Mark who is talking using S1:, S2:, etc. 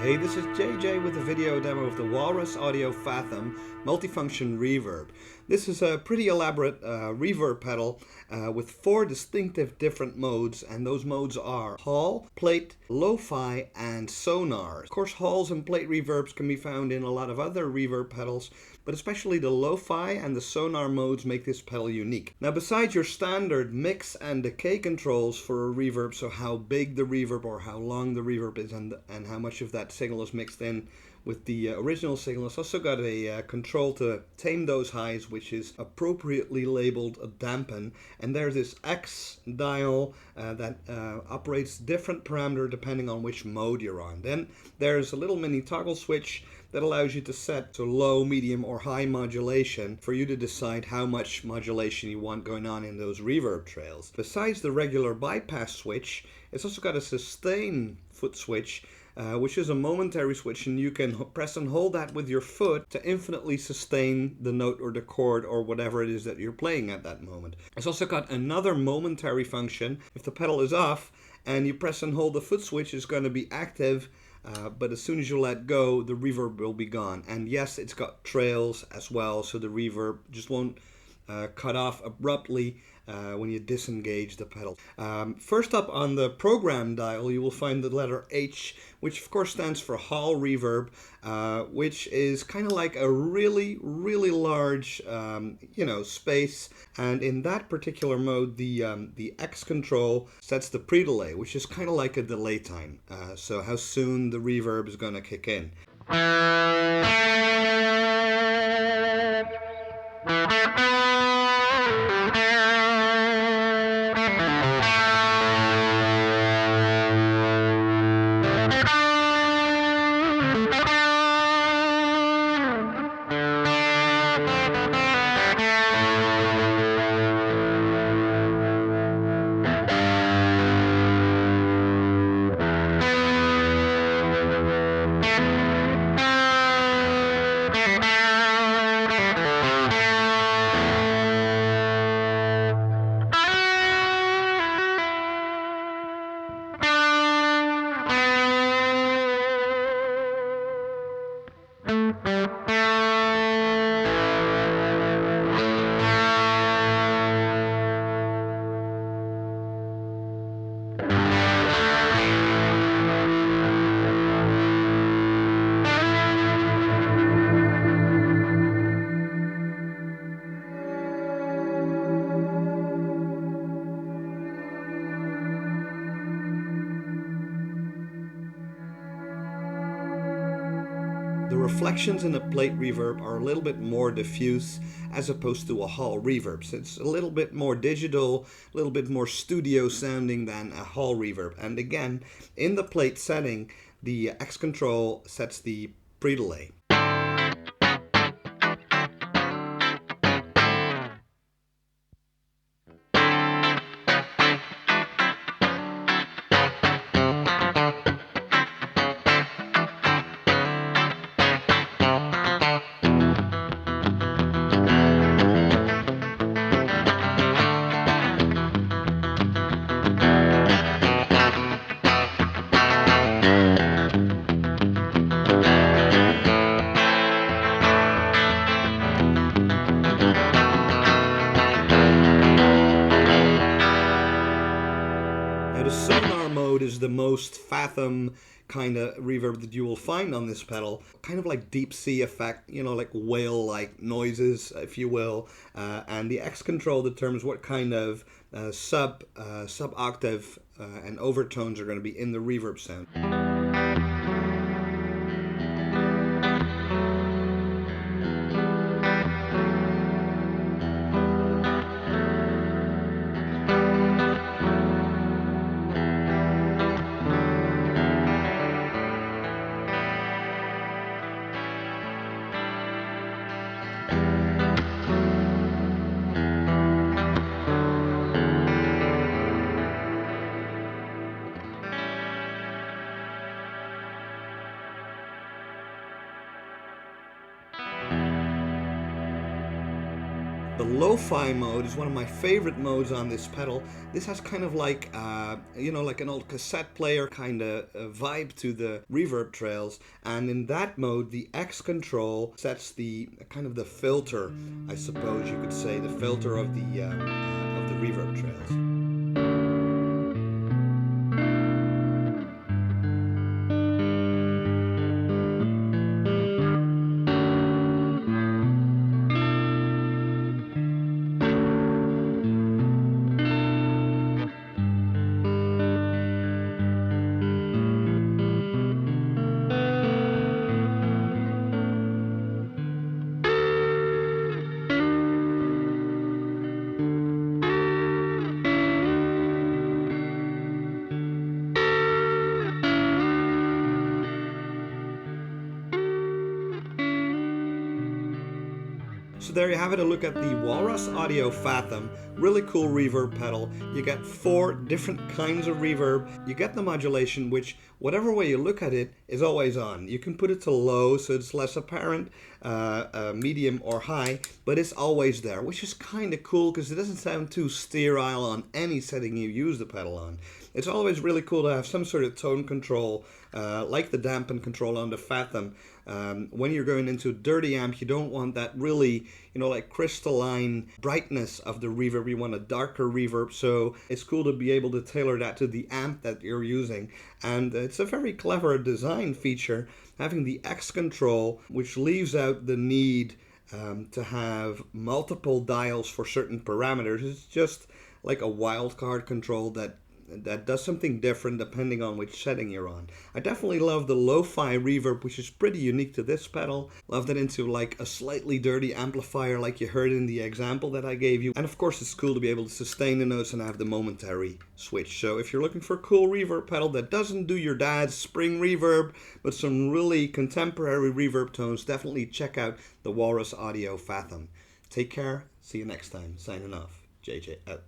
S1: Hey, this is JJ with a video demo of the Walrus Audio Fathom multifunction reverb. This is a pretty elaborate reverb pedal with 4 distinctive different modes, and those modes are Hall, Plate, Lo-Fi, and Sonar. Of course, halls and plate reverbs can be found in a lot of other reverb pedals, but especially the Lo-Fi and the Sonar modes make this pedal unique. Now, besides your standard mix and decay controls for a reverb, so how big the reverb or how long the reverb is and how much of that signal is mixed in with the original signal, it's also got a control to tame those highs, which is appropriately labeled a dampen. And there's this X dial that operates different parameter depending on which mode you're on. Then there's a little mini toggle switch that allows you to set to low, medium, or high modulation for you to decide how much modulation you want going on in those reverb trails. Besides the regular bypass switch, it's also got a sustain foot switch, which is a momentary switch, and you can press and hold that with your foot to infinitely sustain the note or the chord or whatever it is that you're playing at that moment. It's also got another momentary function. If the pedal is off and you press and hold the foot switch, it's going to be active, but as soon as you let go, the reverb will be gone. And yes, it's got trails as well, so the reverb just won't cut off abruptly when you disengage the pedal. First up on the program dial, you will find the letter H, which of course stands for Hall Reverb, which is kind of like a really large space. And in that particular mode, the X control sets the pre-delay, which is kind of like a delay time. So how soon the reverb is going to kick in. The reflections in a plate reverb are a little bit more diffuse as opposed to a hall reverb. So it's a little bit more digital, a little bit more studio sounding than a hall reverb. And again, in the plate setting, the X control sets the pre-delay. Now, the Sonar mode is the most Fathom kind of reverb that you will find on this pedal. Kind of like deep sea effect, like whale-like noises, if you will. And the X control determines what kind of sub-octave and overtones are going to be in the reverb sound. The lo-fi mode is one of my favorite modes on this pedal. This has kind of like, like an old cassette player kind of vibe to the reverb trails. And in that mode, the X control sets the kind of the filter, I suppose you could say, the filter of the reverb trails. So there you have it, a look at the Walrus Audio Fathom. Really cool reverb pedal. You get 4 different kinds of reverb. You get the modulation, which whatever way you look at it is always on. You can put it to low so it's less apparent, medium or high, but it's always there, which is kind of cool because it doesn't sound too sterile on any setting you use the pedal on. It's always really cool to have some sort of tone control, like the dampen control on the Fathom. When you're going into a dirty amp, you don't want that really, like crystalline brightness of the reverb. You want a darker reverb, so it's cool to be able to tailor that to the amp that you're using. And it's a very clever design feature, having the X control, which leaves out the need to have multiple dials for certain parameters. It's just like a wildcard control that does something different depending on which setting you're on. I definitely love the lo-fi reverb, which is pretty unique to this pedal. Love that into like a slightly dirty amplifier like you heard in the example that I gave you. And of course it's cool to be able to sustain the notes and have the momentary switch. So if you're looking for a cool reverb pedal that doesn't do your dad's spring reverb, but some really contemporary reverb tones, definitely check out the Walrus Audio Fathom. Take care, see you next time. Signing off, JJ out.